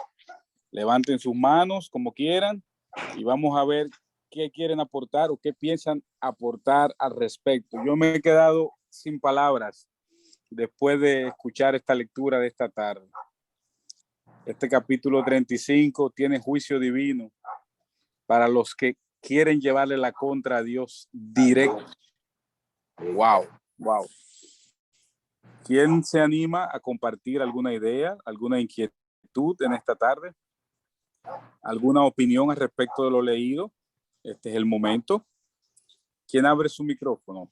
Speaker 1: levanten sus manos como quieran y vamos a ver qué quieren aportar o qué piensan aportar al respecto. Yo me he quedado sin palabras después de escuchar esta lectura de esta tarde. Este capítulo 35 tiene juicio divino para los que quieren llevarle la contra a Dios directo. Wow, wow. ¿Quién se anima a compartir alguna idea, alguna inquietud en esta tarde? ¿Alguna opinión al respecto de lo leído? Este es el momento. ¿Quién abre su micrófono?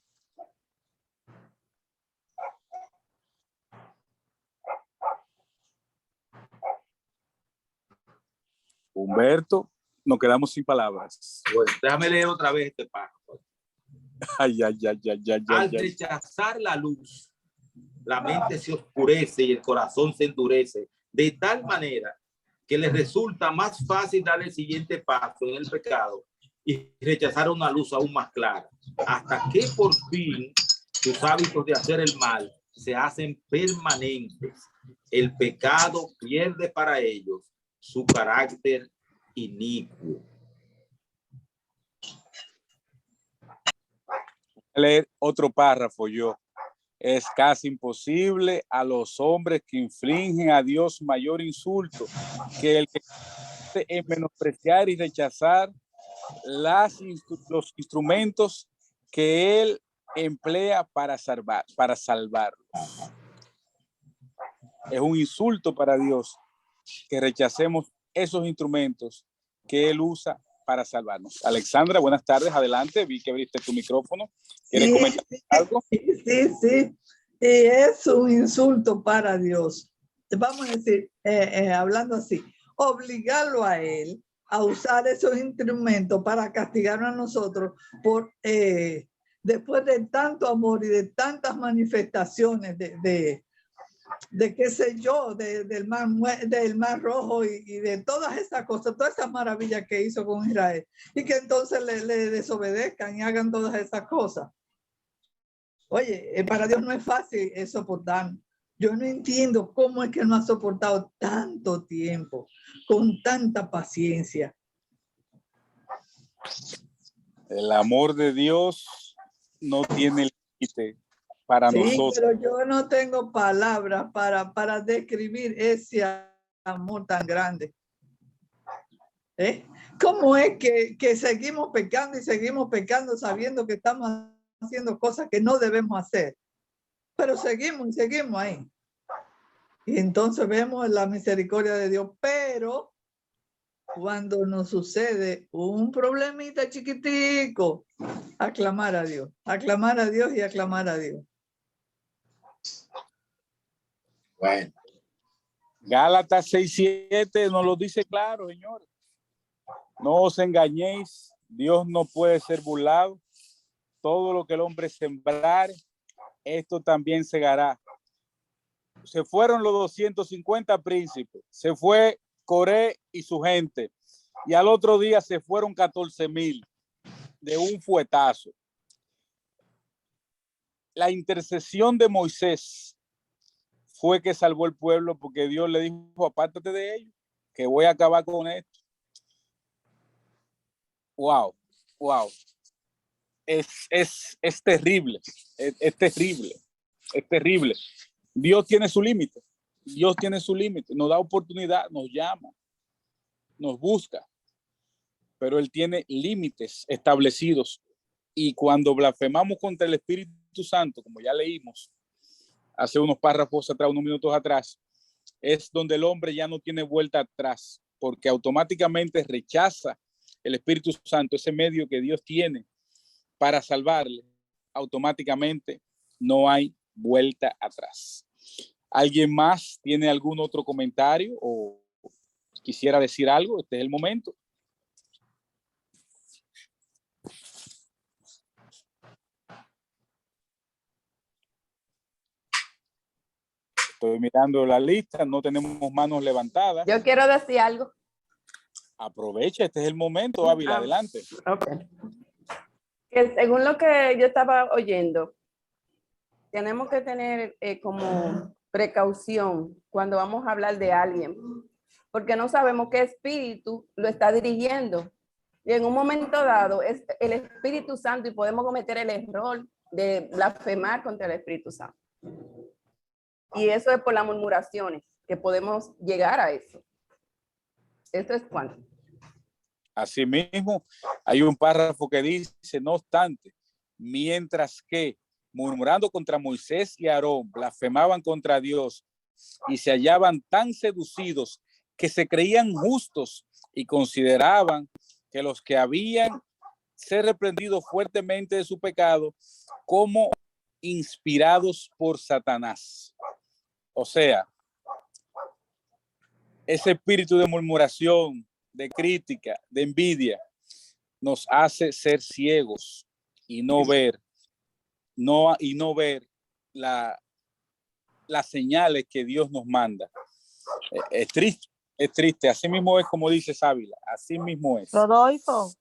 Speaker 1: Humberto, nos quedamos sin palabras.
Speaker 2: Pues déjame leer otra vez este párrafo.
Speaker 1: Ay, ay, ay, ay, ay,
Speaker 2: Al
Speaker 1: ay.
Speaker 2: rechazar la luz, la mente se oscurece y el corazón se endurece de tal manera que les resulta más fácil dar el siguiente paso en el pecado y rechazar una luz aún más clara, hasta que por fin sus hábitos de hacer el mal se hacen permanentes. El pecado pierde para ellos su carácter inicuo.
Speaker 1: Voy a leer otro párrafo yo. Es casi imposible a los hombres que infligen a Dios mayor insulto que el que en menospreciar y rechazar los instrumentos que Él emplea para salvarlos. Es un insulto para Dios que rechacemos esos instrumentos que Él usa para salvarnos. Alexandra, buenas tardes, adelante, vi que abriste tu micrófono. ¿Quieres comentar algo?
Speaker 3: Sí. Y es un insulto para Dios. Vamos a decir, hablando así, obligarlo a Él a usar esos instrumentos para castigarnos a nosotros por después de tanto amor y de tantas manifestaciones de qué sé yo, del mar Rojo y de todas esas cosas, todas esas maravillas que hizo con Israel, y que entonces le desobedezcan y hagan todas esas cosas. Oye, para Dios no es fácil soportar. Yo no entiendo cómo es que no ha soportado tanto tiempo, con tanta paciencia.
Speaker 1: El amor de Dios no tiene límite para nosotros.
Speaker 3: Pero yo no tengo palabras para describir ese amor tan grande. ¿Cómo es que seguimos pecando y seguimos pecando sabiendo que estamos haciendo cosas que no debemos hacer? Pero seguimos ahí. Y entonces vemos la misericordia de Dios, pero cuando nos sucede un problemita chiquitico, aclamar a Dios y aclamar a Dios.
Speaker 2: Bueno.
Speaker 1: Gálatas 6:7 nos lo dice claro, señores. No os engañéis, Dios no puede ser burlado. Todo lo que el hombre sembrare, esto también segará. Se fueron los 250 príncipes, se fue Coré y su gente, y al otro día se fueron 14,000 de un fuetazo. La intercesión de Moisés fue que salvó el pueblo, porque Dios le dijo, apártate de ellos, que voy a acabar con esto. Wow. Es terrible, es terrible. Dios tiene su límite. Dios tiene su límite, nos da oportunidad, nos llama, nos busca, pero Él tiene límites establecidos. Y cuando blasfemamos contra el Espíritu Santo, como ya leímos hace unos párrafos atrás, unos minutos atrás, es donde el hombre ya no tiene vuelta atrás, porque automáticamente rechaza el Espíritu Santo, ese medio que Dios tiene para salvarle. Automáticamente no hay vuelta atrás. ¿Alguien más tiene algún otro comentario o quisiera decir algo? Este es el momento. Estoy mirando la lista, no tenemos manos levantadas.
Speaker 4: Yo quiero decir algo.
Speaker 1: Aprovecha, este es el momento, Ávila, adelante.
Speaker 4: Okay. Que según lo que yo estaba oyendo, tenemos que tener como precaución cuando vamos a hablar de alguien, porque no sabemos qué espíritu lo está dirigiendo. Y en un momento dado es el Espíritu Santo y podemos cometer el error de blasfemar contra el Espíritu Santo. Y eso es por las murmuraciones, que podemos llegar a eso. Esto es cuanto.
Speaker 1: Asimismo, hay un párrafo que dice, no obstante, mientras que murmurando contra Moisés y Aarón, blasfemaban contra Dios y se hallaban tan seducidos que se creían justos y consideraban que los que habían ser reprendidos fuertemente de su pecado como inspirados por Satanás. O sea, ese espíritu de murmuración, de crítica, de envidia, nos hace ser ciegos y no ver, las señales que Dios nos manda. Es triste, es triste. Así mismo es como dice Ávila, así mismo es.
Speaker 5: Rodolfo.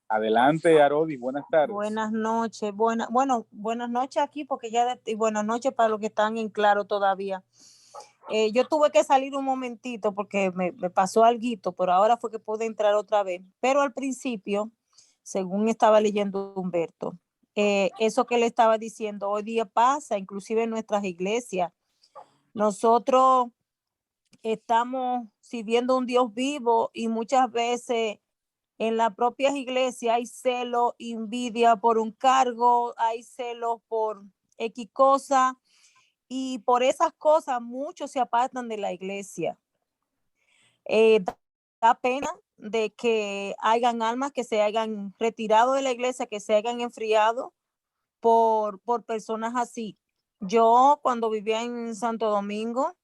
Speaker 1: Adelante, Arodi, buenas tardes.
Speaker 5: Buenas noches, buenas noches aquí porque y buenas noches para los que están en claro todavía. Yo tuve que salir un momentito porque me pasó alguito, pero ahora fue que pude entrar otra vez. Pero al principio, según estaba leyendo Humberto, eso que le estaba diciendo hoy día pasa, inclusive en nuestras iglesias. Nosotros estamos sirviendo a un Dios vivo y muchas veces en las propias iglesias hay celo, envidia por un cargo, hay celo por X cosa, y por esas cosas muchos se apartan de la iglesia. Da pena de que hayan almas que se hayan retirado de la iglesia, que se hayan enfriado por personas así. Yo cuando vivía en Santo Domingo,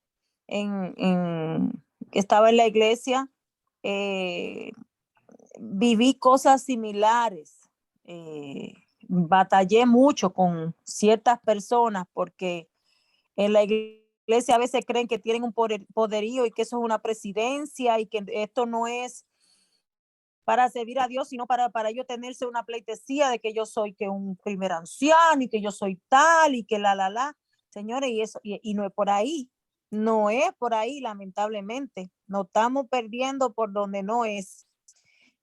Speaker 5: estaba en la iglesia, viví cosas similares. Batallé mucho con ciertas personas porque en la iglesia a veces creen que tienen un poderío y que eso es una presidencia y que esto no es para servir a Dios, sino para ellos tenerse una pleitesía de que yo soy que un primer anciano y que yo soy tal y que la. Señores, y eso y no es por ahí. No es por ahí, lamentablemente. Nos estamos perdiendo por donde no es.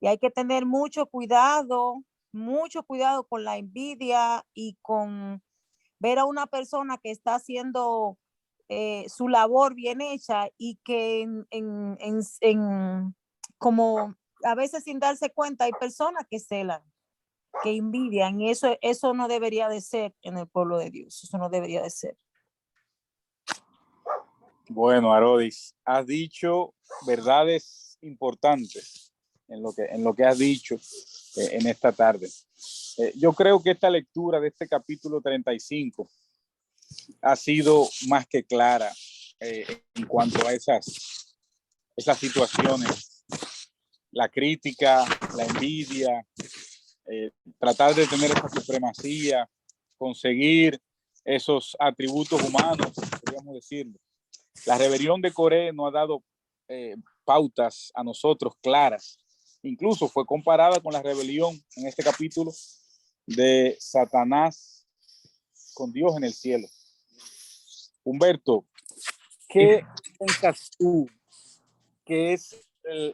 Speaker 5: Y hay que tener mucho cuidado con la envidia y con ver a una persona que está haciendo su labor bien hecha y que como a veces sin darse cuenta hay personas que celan, que envidian, y eso no debería de ser en el pueblo de Dios, eso no debería de ser.
Speaker 1: Bueno, Arodis, has dicho verdades importantes en lo que has dicho en esta tarde. Yo creo que esta lectura de este capítulo 35 ha sido más que clara en cuanto a esas situaciones, la crítica, la envidia, tratar de tener esa supremacía, conseguir esos atributos humanos, podríamos decirlo. La rebelión de Coré nos ha dado pautas a nosotros claras. Incluso fue comparada con la rebelión en este capítulo de Satanás con Dios en el cielo. Humberto, ¿qué piensas tú que es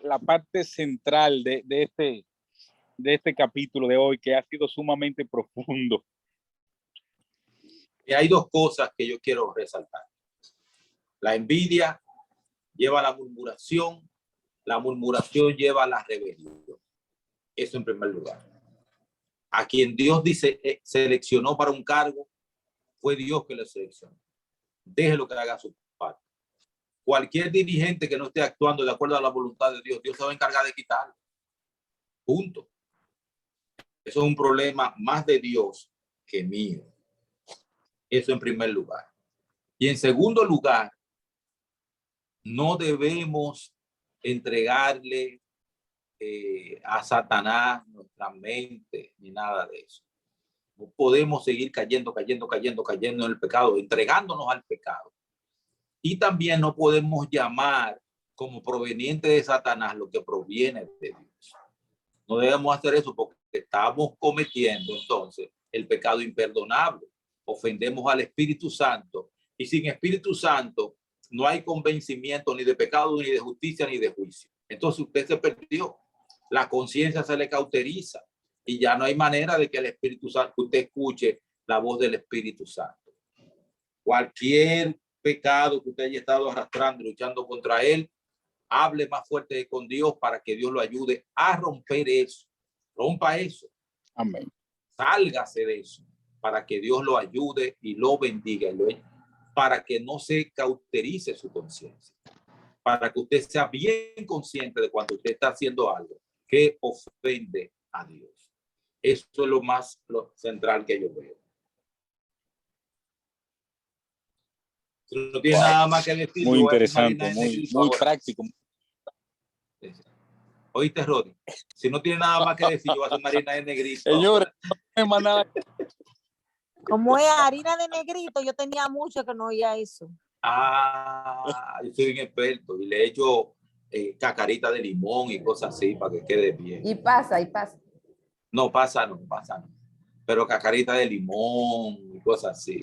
Speaker 1: la parte central de este capítulo de hoy, que ha sido sumamente profundo?
Speaker 2: Y hay dos cosas que yo quiero resaltar. La envidia lleva a la murmuración lleva a la rebelión. Eso en primer lugar. A quien Dios dice seleccionó para un cargo, fue Dios que le seleccionó. Déjelo que haga su parte. Cualquier dirigente que no esté actuando de acuerdo a la voluntad de Dios, Dios se va a encargar de quitarlo. Punto. Eso es un problema más de Dios que mío. Eso en primer lugar. Y en segundo lugar, no debemos entregarle a Satanás nuestra mente ni nada de eso. No podemos seguir cayendo en el pecado, entregándonos al pecado. Y también no podemos llamar como proveniente de Satanás lo que proviene de Dios. No debemos hacer eso porque estamos cometiendo entonces el pecado imperdonable. Ofendemos al Espíritu Santo y sin Espíritu Santo no hay convencimiento ni de pecado, ni de justicia, ni de juicio. Entonces usted se perdió. La conciencia se le cauteriza y ya no hay manera de que el Espíritu Santo, usted escuche la voz del Espíritu Santo. Cualquier pecado que usted haya estado arrastrando, luchando contra él, hable más fuerte con Dios para que Dios lo ayude a romper eso. Rompa eso.
Speaker 1: Amén.
Speaker 2: Sálgase de eso para que Dios lo ayude y lo bendiga, para que no se cauterice su conciencia, para que usted sea bien consciente de cuando usted está haciendo algo que ofende a Dios. Eso es lo más central que yo veo. No tiene nada más que decir.
Speaker 1: Muy interesante, muy práctico.
Speaker 2: ¿Oíste, Roddy? Si no tiene nada más que decir, yo voy a hacer harina de negrito.
Speaker 1: Señores, no hay nada.
Speaker 5: Como es harina de negrito, yo tenía mucho que no oía eso.
Speaker 2: Yo soy un experto y le echo cacarita de limón y cosas así para que quede bien.
Speaker 4: Y pasa.
Speaker 2: No pasa. Pero cacarita de limón y cosas así.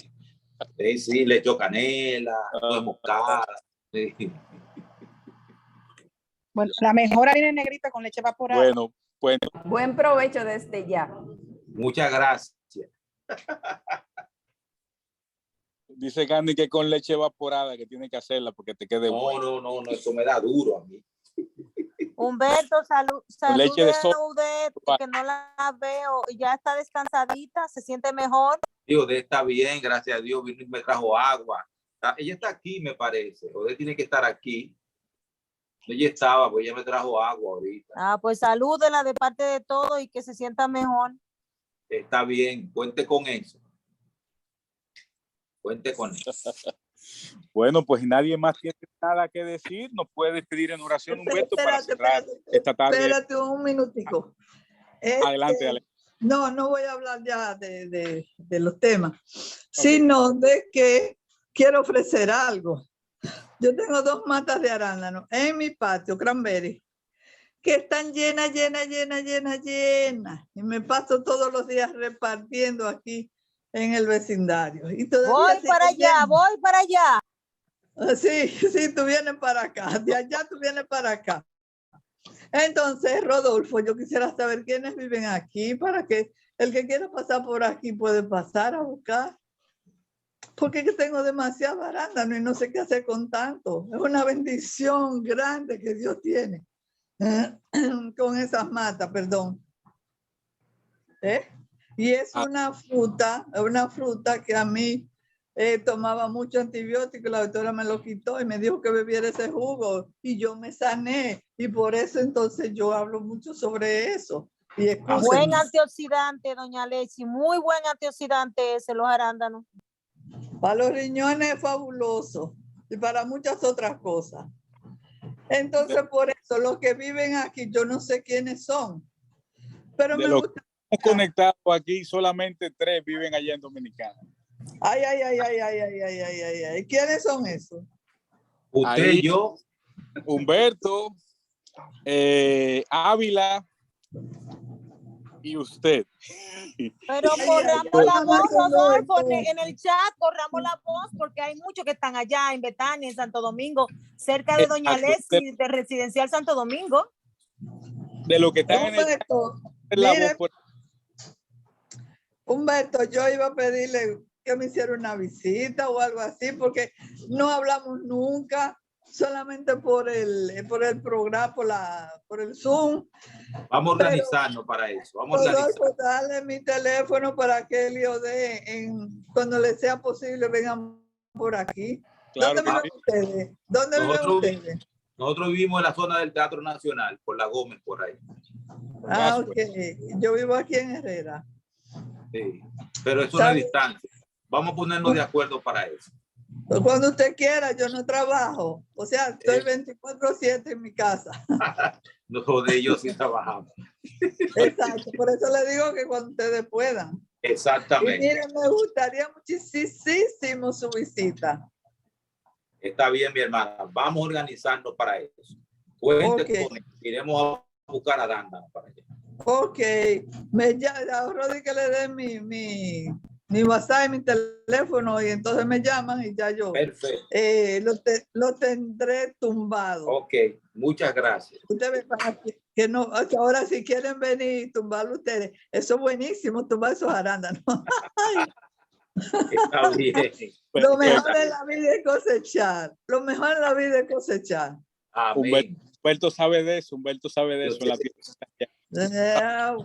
Speaker 2: Sí, le echo canela, nuez moscada. Sí.
Speaker 6: Bueno, la mejor harina negrita con leche evaporada.
Speaker 1: Bueno.
Speaker 4: Buen provecho desde ya.
Speaker 2: Muchas gracias.
Speaker 1: Dice Candy que con leche evaporada que tiene que hacerla porque te quede bueno.
Speaker 2: No, eso me da duro a mí.
Speaker 5: Humberto, salud
Speaker 1: leche de soja,
Speaker 5: que no la veo, ya está descansadita, se siente mejor.
Speaker 2: Odette está bien, gracias a Dios, vino y me trajo agua. Ella está aquí, me parece. Odette tiene que estar aquí. Ella estaba, pues ella me trajo agua ahorita.
Speaker 5: Pues salúdela de parte de todo y que se sienta mejor.
Speaker 2: Está bien, cuente con eso. Cuente con eso.
Speaker 1: Bueno, pues nadie más tiene nada que decir. Nos puede despedir en oración, Humberto, para cerrar esta tarde.
Speaker 3: Espérate un minutico.
Speaker 1: Adelante.
Speaker 3: No voy a hablar ya de los temas, sino de que quiero ofrecer algo. Yo tengo 2 matas de arándano en mi patio, cranberry, que están llenas. Y me paso todos los días repartiendo aquí en el vecindario. Y
Speaker 5: voy para allá.
Speaker 3: Sí, tú vienes para acá. De allá tú vienes para acá. Entonces, Rodolfo, yo quisiera saber quiénes viven aquí para que el que quiera pasar por aquí puede pasar a buscar. Porque es que tengo demasiado arándano y no sé qué hacer con tanto. Es una bendición grande que Dios tiene con esas matas, perdón. Y es una fruta que a mí tomaba mucho antibiótico, la doctora me lo quitó y me dijo que bebiera ese jugo y yo me sané. Y por eso entonces yo hablo mucho sobre eso. Y
Speaker 5: buen antioxidante, doña Lechi, muy buen antioxidante ese, los arándanos.
Speaker 3: Para los riñones es fabuloso y para muchas otras cosas. Entonces, por eso, los que viven aquí, yo no sé quiénes son, pero me gusta.
Speaker 1: Conectados aquí, solamente 3 viven allá en Dominicana.
Speaker 3: Ay. ¿Quiénes son esos?
Speaker 2: Usted y yo.
Speaker 1: Humberto, Ávila y usted.
Speaker 5: Pero corramos la voz, Rodolfo, en el chat, corramos la voz porque hay muchos que están allá en Betania, en Santo Domingo, cerca de doña Leslie, de Residencial Santo Domingo.
Speaker 1: De lo que están en el chat, la voz por...
Speaker 3: Humberto, yo iba a pedirle que me hiciera una visita o algo así, porque no hablamos nunca, solamente por el programa, por el Zoom.
Speaker 2: Vamos a organizarnos para eso. Vamos a
Speaker 3: Rodolfo,
Speaker 2: organizar.
Speaker 3: dale mi teléfono para que él y Odé, cuando les sea posible, vengan por aquí.
Speaker 1: Claro
Speaker 3: ¿Dónde
Speaker 1: que
Speaker 3: viven ustedes? ¿Dónde viven
Speaker 2: Nosotros-
Speaker 3: ustedes?
Speaker 2: Nosotros vivimos en la zona del Teatro Nacional, por la Gómez, por ahí.
Speaker 3: Ah,
Speaker 1: Gasco.
Speaker 3: ok. Yo vivo aquí en Herrera.
Speaker 2: Sí. Pero es una
Speaker 3: ¿Sabe?
Speaker 2: distancia. Vamos a ponernos de acuerdo para eso.
Speaker 3: Cuando usted quiera, yo no trabajo. O sea, estoy 24/7 en mi casa.
Speaker 2: Nosotros de ellos sí trabajamos.
Speaker 3: Exacto. Por eso le digo que cuando ustedes puedan. Y
Speaker 2: Exactamente.
Speaker 3: miren, me gustaría muchísimo su visita.
Speaker 2: Está bien, mi hermana. Vamos a organizarnos para eso. Cuente
Speaker 3: Ok.
Speaker 2: con él. Iremos a buscar a Danda para allá.
Speaker 3: Ok. Ahorro de que le den mi WhatsApp y mi teléfono y entonces me llaman y ya yo
Speaker 2: Perfecto.
Speaker 3: lo tendré tumbado.
Speaker 2: Ok. Muchas gracias.
Speaker 3: Ustedes para que no, que ahora si quieren venir y tumbarlo ustedes, eso es buenísimo, tumbar esos arándanos.
Speaker 2: Está bien.
Speaker 3: Lo mejor
Speaker 2: Perfecto.
Speaker 3: en la vida es cosechar. Lo mejor en la vida es cosechar.
Speaker 2: Amén.
Speaker 1: Humberto sabe de eso, Humberto sabe de
Speaker 2: Yo
Speaker 1: eso. En la
Speaker 2: sé.
Speaker 1: tierra.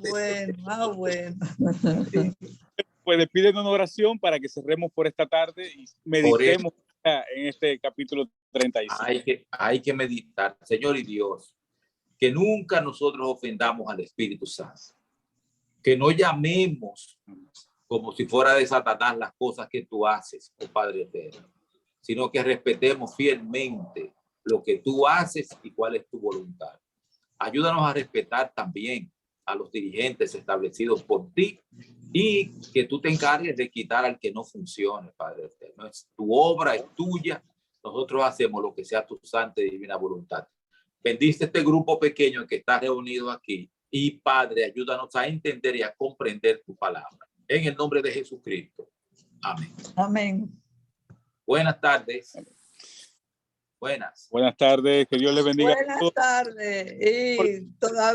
Speaker 3: Bueno.
Speaker 2: Sí.
Speaker 1: Pues despídenos una oración para que cerremos por esta tarde y meditemos en este capítulo 35.
Speaker 2: Hay que meditar, Señor y Dios, que nunca nosotros ofendamos al Espíritu Santo, que no llamemos como si fuera de Satanás las cosas que tú haces, oh Padre eterno, sino que respetemos fielmente lo que tú haces y cuál es tu voluntad. Ayúdanos a respetar también a los dirigentes establecidos por ti y que tú te encargues de quitar al que no funcione, Padre eterno. Es tu obra, es tuya. Nosotros hacemos lo que sea tu santa y divina voluntad. Bendice este grupo pequeño que está reunido aquí y, Padre, ayúdanos a entender y a comprender tu palabra. En el nombre de Jesucristo. Amén.
Speaker 3: Amén.
Speaker 2: Buenas tardes. Buenas.
Speaker 1: Buenas tardes, que Dios les bendiga. a
Speaker 3: Buenas
Speaker 1: todos.
Speaker 3: tardes. Y todavía